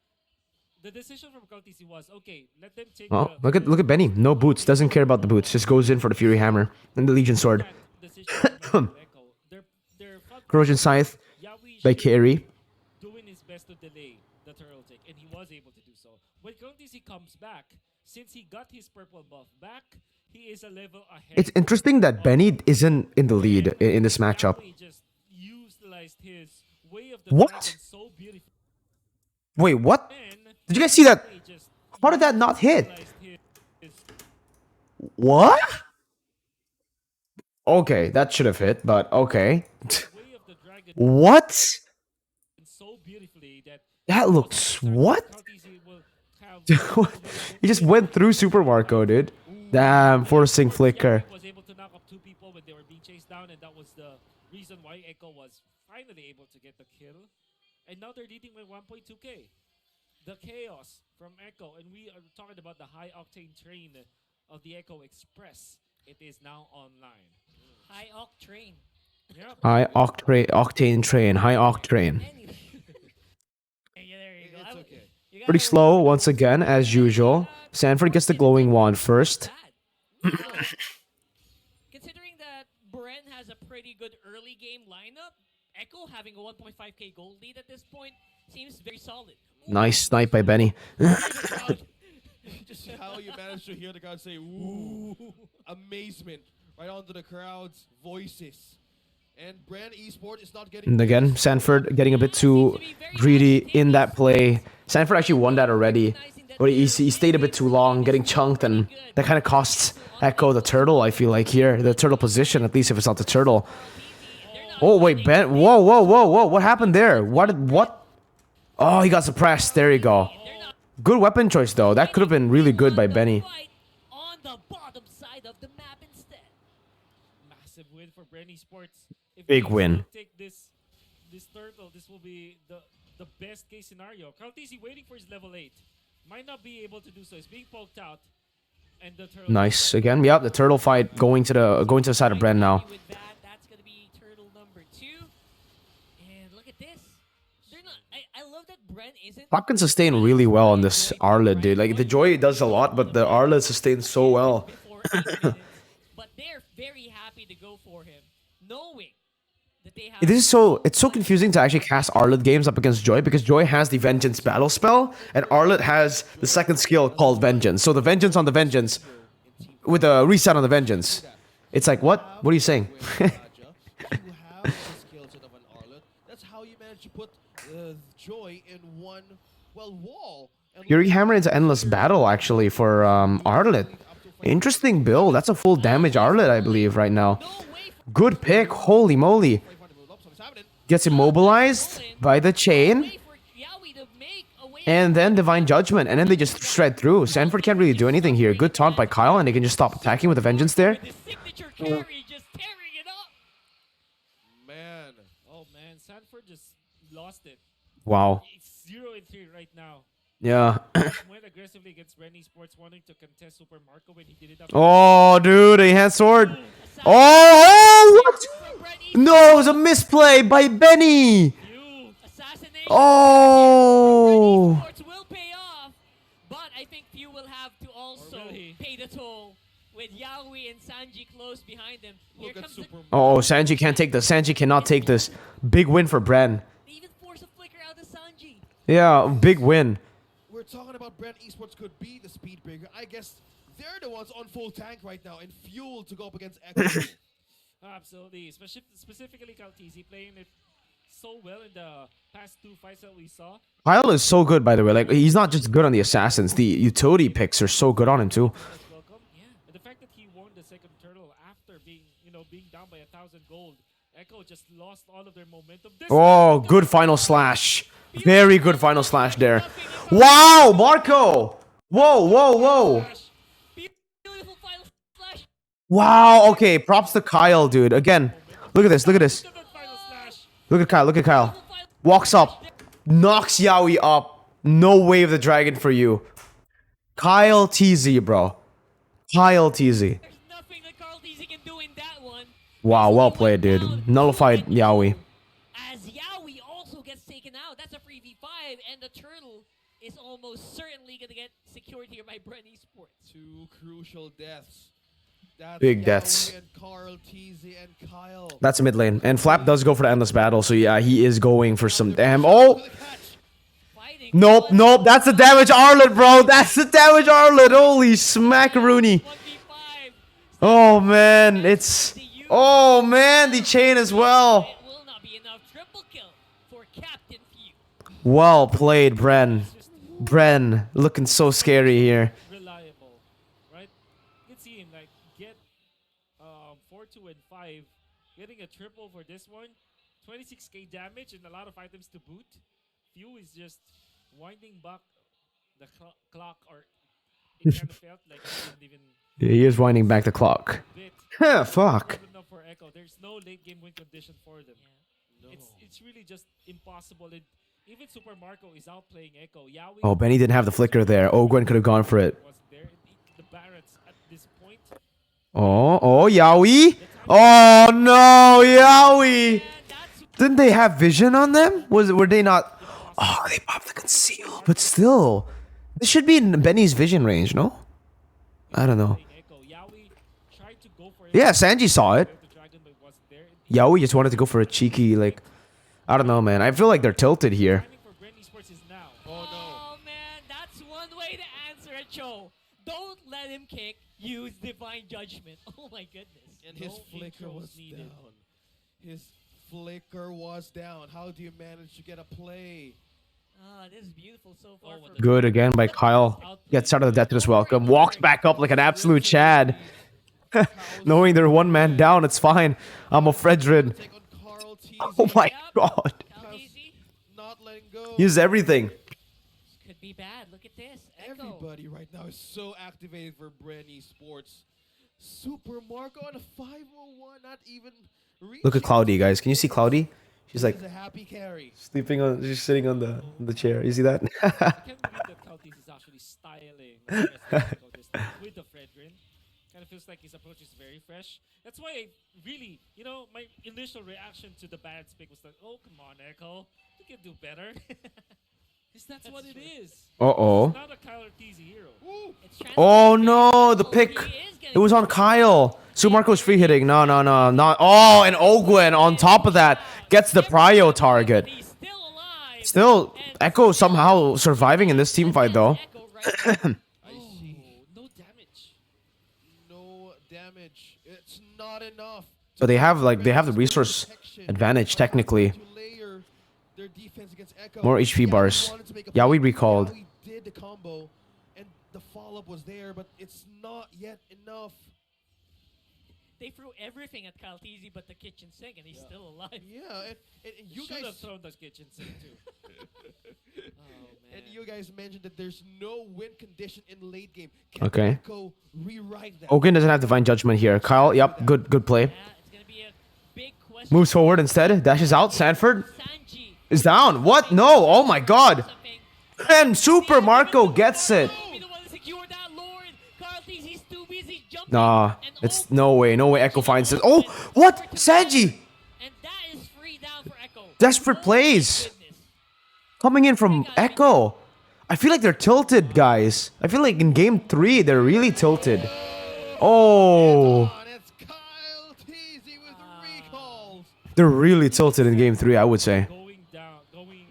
the decision from Kyle TZ was, okay, let them take Oh, look at Benny. No boots. Doesn't care about the boots. Just goes in for the Fury Hammer and the Legion Sword. that decision from Echo. Their front Corrosion Scythe Yawi by should Carry. doing his best to delay the turtle take, and he was able to do so. When Kyle TZ comes back, since he got his purple buff back, he is a level ahead. It's interesting that Benny isn't in the lead in this matchup. Yawi just utilized his way of the What? dragon so beautifully. Wait, what? And Did you guys see that? he just How did that not hit? utilized his What? Okay, that should have hit, but okay. way of the dragon What? so beautifully that That looks... What? Kyle TZ will have He just went through Super Marco, dude. Damn, forcing flicker. was able to knock up 2 people when they were being chased down, and that was the reason why Echo was finally able to get the kill. And now they're leading with 1.2k. The chaos from Echo, and we are talking about the high octane train of the Echo Express. It is now online. High Oct train. Yep. High octane train, high octane. Anyway. Yeah, there you go. It's okay. You Pretty gotta slow love once again, as usual. Sanford gets the glowing wand first. that. Wow. Considering that Bren has a pretty good early game lineup, Echo having a 1.5k gold lead at this point seems very solid. Nice snipe by Benny. Just how you managed to hear the crowd say, "Ooh!" Amazement right onto the crowd's voices. And Bren Esports is not getting. And again, Sanford getting a bit too greedy in that play. Sanford actually won that already. But he stayed a bit too long, getting chunked, and that kind of costs Echo the turtle, I feel like, here. The turtle position, at least if it's not the turtle. Oh, wait, Ben. Whoa, whoa, whoa, whoa. What happened there? What? Oh, he got suppressed. There you go. Good weapon choice, though. That could have been really good by Benny. On the bottom side of the map instead. Massive win for Bren Esports. If Big they win. Take this turtle, this will be the best case scenario. Kaltisi waiting for his level 8. Might not be able to do so. He's being poked out. And the turtle Nice. Again, yep, the turtle fight going to the side of Bren now. With that, that's gonna be turtle number 2. And look at this. They're not. I love that Bren isn't. Pop can sustain really well on this Arlet, dude. Like, the Joy does a lot, but the Arlet sustains so well. Before 8 minutes, but they're very happy to go for him, knowing that they have. It's so confusing to actually cast Arlet games up against Joy, because Joy has the Vengeance battle spell, and Arlet has the second skill called Vengeance. So the Vengeance on the Vengeance, with a reset on the Vengeance. It's like, what? What are you saying? You have the skill set of an Arlet. That's how you manage to put Joy in one, wall. And Yuri Hammer into Endless Battle, actually, for Arlet. Interesting build. That's a full damage Arlet, I believe, right now. Good pick. Holy moly. Gets immobilized by the chain. And then Divine Judgment. And then they just shred through. Sanford can't really do anything here. Good taunt by Kyle, and they can just stop attacking with the Vengeance there. The signature carry just tearing it up. Man. Oh man, Sanford just lost it. Wow. It's 0-3 right now. Yeah. Went aggressively against Bren Esports, wanting to contest Super Marco when he did it up. Oh, dude. A hand sword. Oh, what? No, it was a misplay by Benny. Assassination. Oh. Sports will pay off, but I think Few will have to also pay the toll with YAWI and Sanji close behind them. Here Look at comes the, Super. Oh, Sanji can't take this. Sanji cannot take this. Big win for Bren. they even force a flicker out of Sanji. Yeah, big win. We're talking about Bren Esports could be the speed breaker. I guess they're the ones on full tank right now and fuel to go up against Echo. Absolutely. Specifically, Kaltisi playing it so well in the past 2 fights that we saw. Kyle is so good, by the way. Like, he's not just good on the assassins. The utility picks are so good on him, too. Welcome. Yeah. And the fact that he won the second turtle after being down by 1,000 gold. Echo just lost all of their momentum. Oh, good final slash. Very good final slash there. Wow, Marco. Whoa, whoa, whoa. Beautiful final flash. Wow, okay. Props to Kyle, dude. Again, look at this. Look at this. Look at that final slash. Look at Kyle. Look at Kyle. Walks up. Knocks YAWI up. No way of the dragon for you. Kyle TZ, bro. Kyle TZ. There's nothing that Carl DZ can do in that one. Wow, well played, dude. Nullified YAWI. As YAWI also gets taken out, that's a 3v5, and the turtle is almost certainly gonna get secured here by Bren Esports. 2 crucial deaths. That's Big YAWI deaths. And Carl, TZ, and Kyle. That's a mid lane. And Flap does go for the Endless Battle, so yeah, he is going for some damn. Oh! Fighting. Nope, nope. That's the damage Arlet, bro. That's the damage Arlet. Holy smackaroony. 1v5. Oh, man. It's... Oh, man. The chain as well. It will not be enough. Triple kill for Captain Few. Well played, Bren. Bren looking so scary here. Reliable, right? You can see him like get 4-2 and 5, getting a triple for this one, 26k damage and a lot of items to boot. Few is just winding back the clock, or it kind of felt like he didn't even Yeah, he is winding back the clock. bit. Huh, fuck. Good enough for Echo. There's no late game win condition for them. No. It's really just impossible. Even Super Marco is outplaying Echo. YAWI Oh, Benny didn't have the flicker there. Ogwen could have gone for it. was there. The Barretts at this point. Oh, YAWI. Oh, no, YAWI. And that's Didn't they have vision on them? Were they not? Oh, they popped the conceal. But still, this should be in Benny's vision range, no? I don't know. Echo. YAWI tried to go for it. Yeah, Sanji saw it. The dragon, but it wasn't there. YAWI just wanted to go for a cheeky, like, I don't know, man. I feel like they're tilted here. Timing for Bren Esports is now. oh man, that's one way to answer it, Chou. Don't let him kick. Use divine judgment. Oh my goodness. And his No flicker intros was needed. down. His flicker was down. How do you manage to get a play? This is beautiful so far. what For the- Good again by Kyle. Gets out of the death to his welcome. Walks back up like an absolute Chad. Knowing they're one man down, it's fine. I'm a Fredrin. Take on Carl Oh my Yep. god. Calteasy Not letting go. Use everything. could be bad. Look at this. Echo. Everybody right now is so activated for Bren Esports. Super Marco on a 501, not even Look at Cloudy, guys. Can you see Cloudy? She's like He's a happy carry. sleeping on. She's sitting on the chair. You see that? I can't believe that Kautis is actually styling with the Fredrin. Kind of feels like his approach is very fresh. That's why I really, my initial reaction to the bad pick was like, oh, come on, Echo. You can do better. Because that's what it is. Uh-oh. It's not a Kyle Ortiz hero. It's Oh translating no, the very pick. well. He is getting It was on the Kyle. Sumarco's free hitting. No, not. Oh, and Ogwen on top of that gets the prio target. He's still alive. Still, And Echo somehow surviving in this team fight though. Echo right now. I see. No damage. No damage. It's not enough. But they have the resource advantage technically. To layer their defense against Echo. More HP Yawi bars. wanted to make a Yawi play. recalled. Yawi did the combo, and the follow-up was there, but it's not yet enough. They threw everything at Calteasy but the kitchen sink, and he's still alive. Yeah, and you Should have guys thrown the kitchen sink too. Oh, man. and you guys mentioned that there's no win condition in late game. Can Okay. Echo rewrite that? Ogwen doesn't have divine judgment here. Kyle, yep, good play. Yeah, it's gonna be a big question. Moves forward instead. Dashes out. Sanford Sanji. is down. What? No. Oh my god. Something. And Super Marco gets it. Be the one to secure that Lord. Calteasy's too busy jumping. Nah, and it's Oak- no way. No way Echo finds it. Oh, what? Sanji And that is free down for Echo. Desperate Oh my plays. goodness. coming in from Echo. I feel like they're tilted, guys. I feel like in game 3, they're really tilted. Oh, And it's Kyle Teasy with recalls. they're really tilted in game 3, I would say. Going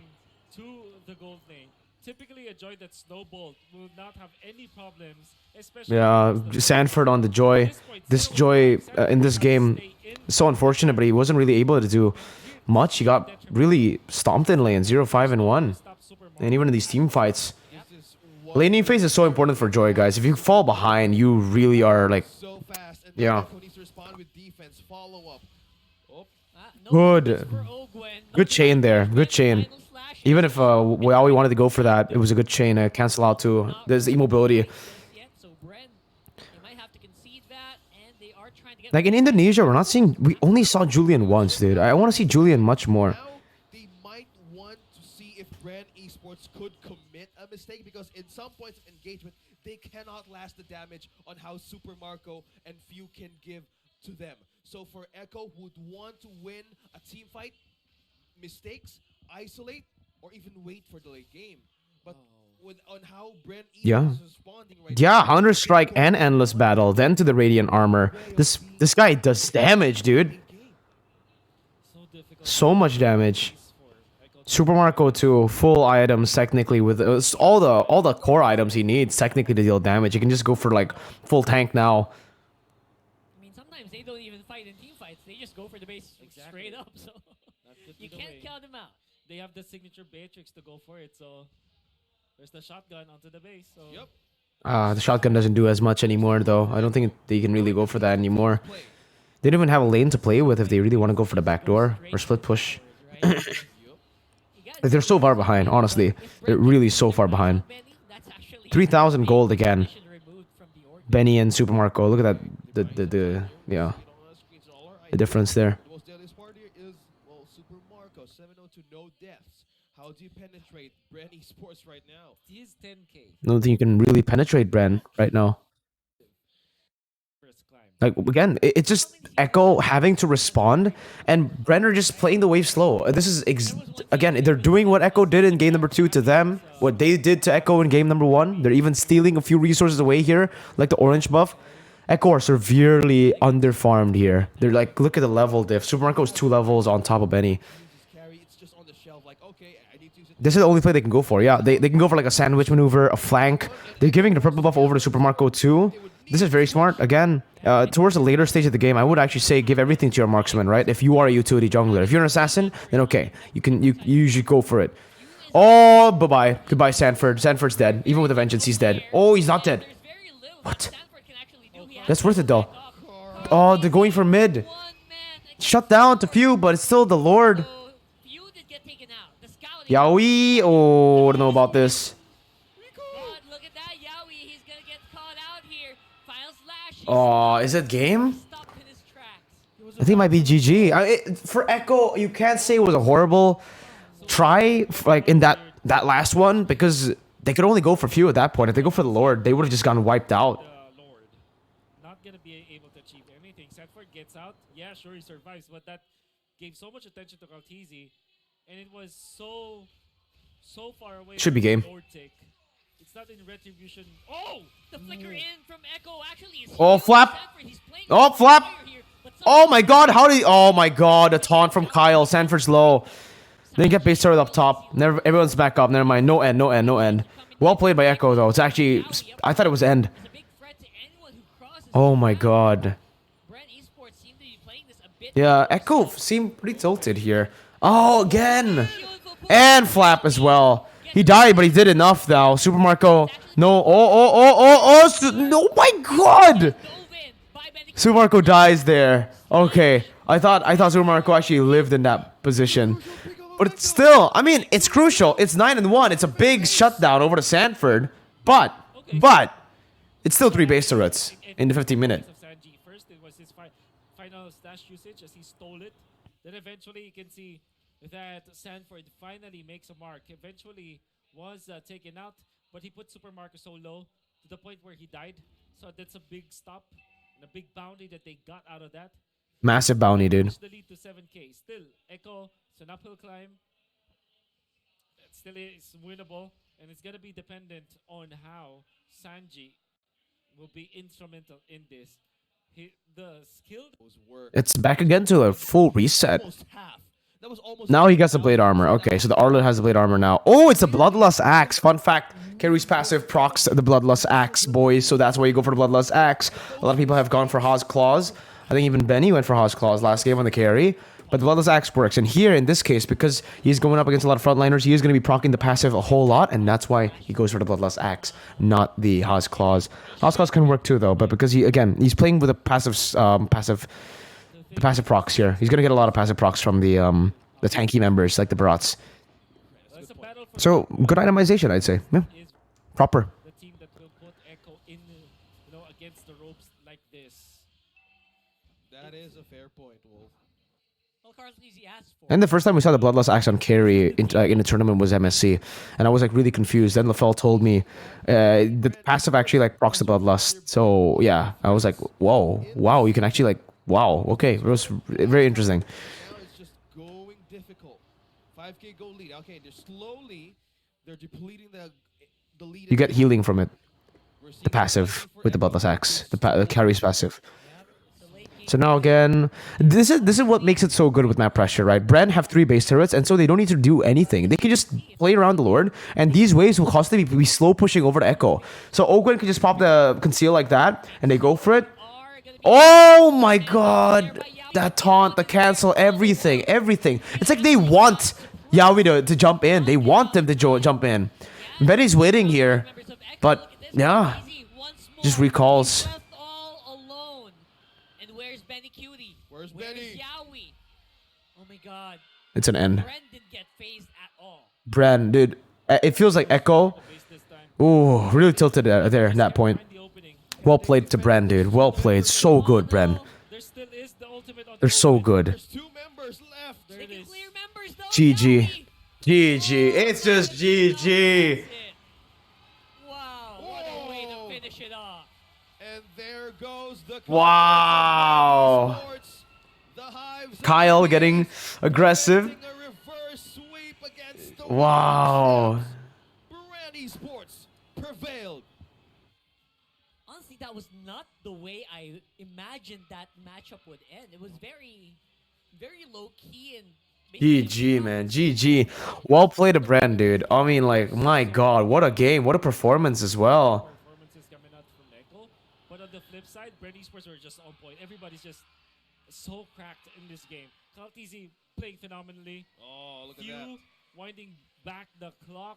to the gold lane. Typically, a Joy that snowballed will not have any problems, especially. Yeah, against the- Sanford on the Joy. This Joy in this game is so unfortunate, but he wasn't really able to do much. He got really stomped in lane, 0-5 and 1. Stop Super And even in these team fights, This is what laning phase is so important for Joy, guys. If you fall behind, you really are like, so fast. And Yeah. Echo needs to respond with defense. Follow up. Oh, No Good. focus for Ogwen. No Good chain there, focus good for chain. final slash. even if Yawi wanted to go for that, it was a good chain to cancel out too. There's immobility. Yet, so Bren, they might have to concede that, and they are trying to get Like in Indonesia, we're not seeing. We only saw Julian once, dude. I want to see Julian much more. now they might want to see if Bren Esports could commit a mistake because in some points of engagement, they cannot last the damage on how Super Marco and Few can give to them. So for Echo, who would want to win a team fight, mistakes, isolate, or even wait for the late game. But with on how Bren Esports Yeah. is responding right Yeah, now, Hunter Strike and Endless Battle, then to the Radiant Armor. This guy does damage, dude. So difficult. So much damage. For Echo to Super Marco 2, full items technically with all the core items he needs technically to deal damage. He can just go for like full tank now. I mean, sometimes they don't even fight in team fights. They just go for the base straight up. So That could be you the can't way. count them out. They have the signature Beatrix to go for it, so there's the shotgun onto the base. So Yep. The shotgun doesn't do as much anymore though. I don't think they can really go for that anymore. Play. They don't even have a lane to play with if they really want to go for the back door or split push. Right? Yep. Like, they're so far behind, honestly. They're really so far behind. 3,000 gold again. Benny and Super Marco. Look at that. Yeah, the difference there. The most deadliest part here is, well, Super Marco, 702, no deaths. How do you penetrate Bren Esports right now? he is 10k I don't think you can really penetrate Bren right now. first climb. Like again, it's just Echo having to respond, and Brenner just playing the wave slow. This is again, they're doing what Echo did in game number 2 to them, what they did to Echo in game number 1. They're even stealing a few resources away here, like the orange buff. Echo are severely underfarmed here. They're like, look at the level diff. Super Marco is 2 levels on top of Benny. Uses carry, it's just on the shelf, like, okay, I need to use it. This is the only play they can go for. Yeah, they can go for like a sandwich maneuver, a flank. They're giving the purple buff over to Super Marco too. They would This is very smart. Again, towards the later stage of the game, I would actually say give everything to your marksman, right? If you are a utility jungler. If you're an assassin, then okay. You usually go for it. Oh, bye-bye. Goodbye, Sanford. Sanford's dead. Even with a vengeance, he's dead. Oh, he's not dead. There's very little What? that Sanford can actually do. He has That's worth it, though. to Oh, they're going for mid. one man against Shut down to few, but it's still the Lord. so few did get taken out. The scouting. YAWI'S. Oh, I don't know about this. But look at that, YAWI'S. He's gonna get caught out here. Final slash. He's Oh, is it game? stopped in his tracks. I think it might be GG. For Echo, you can't say it was a horrible try, like in that last one, because they could only go for few at that point. If they go for the Lord, they would have just gotten wiped out. Lord. Not gonna be able to achieve anything. Sanford gets out. Yeah, sure he survives, but that gave so much attention to Kaltizi, and it was so far away. Should be from game. the Lord take. It's not in retribution. Oh, the flicker in from Echo actually is. Oh, huge. flap. Sanford, he's playing Oh, with flap. fire here, but Oh my god, how did he... Oh my god, a taunt from Kyle. Sanford's low. Then get base turret up top. Never, everyone's back up. Never mind. No end, no end, no end. Well played by Echo, though. It's actually... I thought it was end. It's a big threat to anyone who crosses. Oh my god. Bren Esports seem to be playing this a bit. Yeah, Echo seemed pretty tilted here. Oh, again. And Flap as well. He died, but he did enough now. Super Marco. No. No, my god. Dove in by Benny. Super Marco dies there. Okay. I thought Super Marco actually lived in that position. But it's still, I mean, it's crucial. It's 9-1. It's a big shutdown over to Sanford. But it's still 3 base turrets in the 15 minute. Of Sanji. First, it was his final stash usage as he stole it. Then eventually, you can see that Sanford finally makes a mark. Eventually, was taken out, but he put Super Marco so low to the point where he died. So that's a big stop and a big bounty that they got out of that. Massive bounty, dude. Push the lead to 7K. Still, Echo, it's an uphill climb. It still is winnable, and it's gonna be dependent on how Sanji will be instrumental in this. The skill It's back again to a full reset. Almost half. That was almost Now he gets the blade armor. Okay, so the Arlet has the blade armor now. Oh, it's a Bloodlust Axe. Fun fact, Carry's passive procs the Bloodlust Axe, boys. So that's why you go for the Bloodlust Axe. A lot of people have gone for Haas Claws. I think even Benny went for Haas Claws last game on the carry. But the Bloodlust Axe works. And here, in this case, because he's going up against a lot of frontliners, he is going to be proccing the passive a whole lot. And that's why he goes for the Bloodlust Axe, not the Haas Claws. Haas Claws can work too, though. But because he's playing with a the passive procs here. He's going to get a lot of passive procs from the tanky members, like the Barats. it's a battle for So, good itemization, I'd say. Yeah, is proper. the team that will put Echo in, against the ropes like this. That is a fair point, Wolf. Well, Carlos Easy asked for. And the first time we saw the Bloodlust Axe on carry in a tournament was MSC, and I was like really confused. Then LaFell told me the passive actually like procs the Bloodlust. So yeah, I was like, whoa, wow, you can actually like, wow, okay, it was very interesting. Now it's just going difficult. 5K gold lead. Okay, they're depleting the lead. You get healing from it, We're seeing the passive with the Bloodlust Axe, the carry's passive. The late game. So now again, this is what makes it so good with map pressure, right? Bren have 3 base turrets, and so they don't need to do anything. They can just play around the Lord, and these waves will constantly be slow pushing over to Echo. So Ogwen can just pop the conceal like that, and they go for it. Are gonna be Oh my god! That taunt, the cancel, everything. It's like they want YAWI'S to jump in. They want them to jump in. Benny's waiting here, members of Echo. but Look at this. yeah, Easy once more. just recalls. Left all alone. And where's Benny Cutie? Where's Benny? YAWI'S? Oh my god. It's an end. Bren didn't get phased at all. Bren, dude, it feels like Echo. Base this time. Ooh, really tilted there at that point. Find the opening. Well played to Bren, dude. Well played. So good, Bren. There still is the ultimate on They're the so opening. good. There's 2 members left. There They it can is. clear members though. GG. YAWI'S. GG. It's just GG. That's it. Wow, what a way Whoa. to finish it off. And there goes the Wow. Sports. The Hives Kyle are getting aggressive. getting a reverse sweep against the Wow. Bren Esports prevailed. Honestly, that was not the way I imagined that matchup would end. It was very, very low key and GG, man. GG. Well played to Bren, dude. I mean, like, my god, what a game. What a performance as well. Performances coming out from Echo. But on the flip side, Bren Esports were just on point. Everybody's just so cracked in this game. CloudTZ playing phenomenally. Oh, look at Few that. winding back the clock.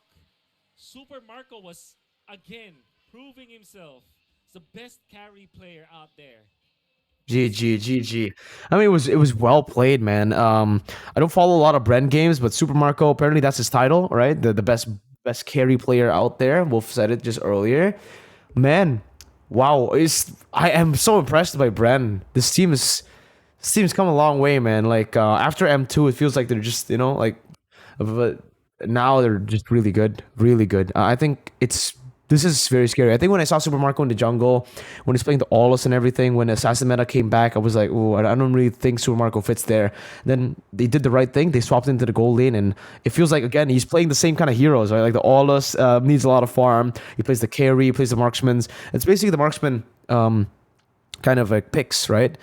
Super Mirko was again proving himself as the best carry player out there. GG. I mean, it was well played, man. I don't follow a lot of Bren games, but Super Marco, apparently that's his title, right? The best carry player out there. Wolf said it just earlier. Man, wow, I am so impressed by Bren. This team's come a long way, man. Like after M2, it feels like they're just like, but now they're just really good, really good. I think this is very scary. I think when I saw Super Marco in the jungle, when he's playing the Aulus and everything, when Assassin meta came back, I was like, oh, I don't really think Super Marco fits there. Then they did the right thing. They swapped into the gold lane, and it feels like, again, he's playing the same kind of heroes, right? Like the Aulus needs a lot of farm. He plays the carry, he plays the marksman. It's basically the marksman kind of like picks, right?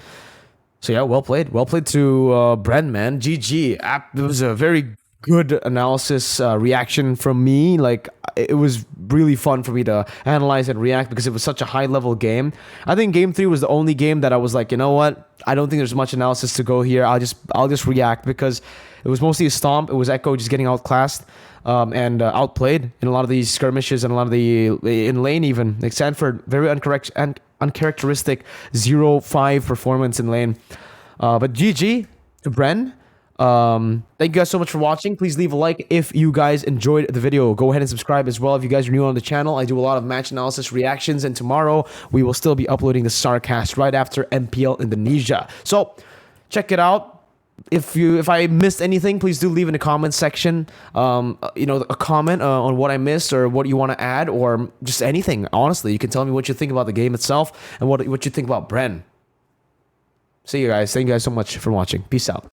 So yeah, well played to Bren, man. GG. It was a very good analysis reaction from me. Like, it was really fun for me to analyze and react because it was such a high level game. I think game 3 was the only game that I was like, you know what, I don't think there's much analysis to go here. I'll just react, because it was mostly a stomp. It was Echo just getting outclassed and outplayed in a lot of these skirmishes and a lot of the in lane. Even like Sanford, very uncharacteristic 0-5 performance in lane. But GG to Bren. Thank you guys so much for watching. Please leave a like if you guys enjoyed the video. Go ahead and subscribe as well if you guys are new on the channel. I do a lot of match analysis reactions, and tomorrow we will still be uploading the StarCast right after MPL Indonesia. So check it out. If I missed anything, please do leave in the comments section a comment on what I missed or what you want to add, or just anything. Honestly, you can tell me what you think about the game itself and what you think about Bren. See you guys. Thank you guys so much for watching. Peace out.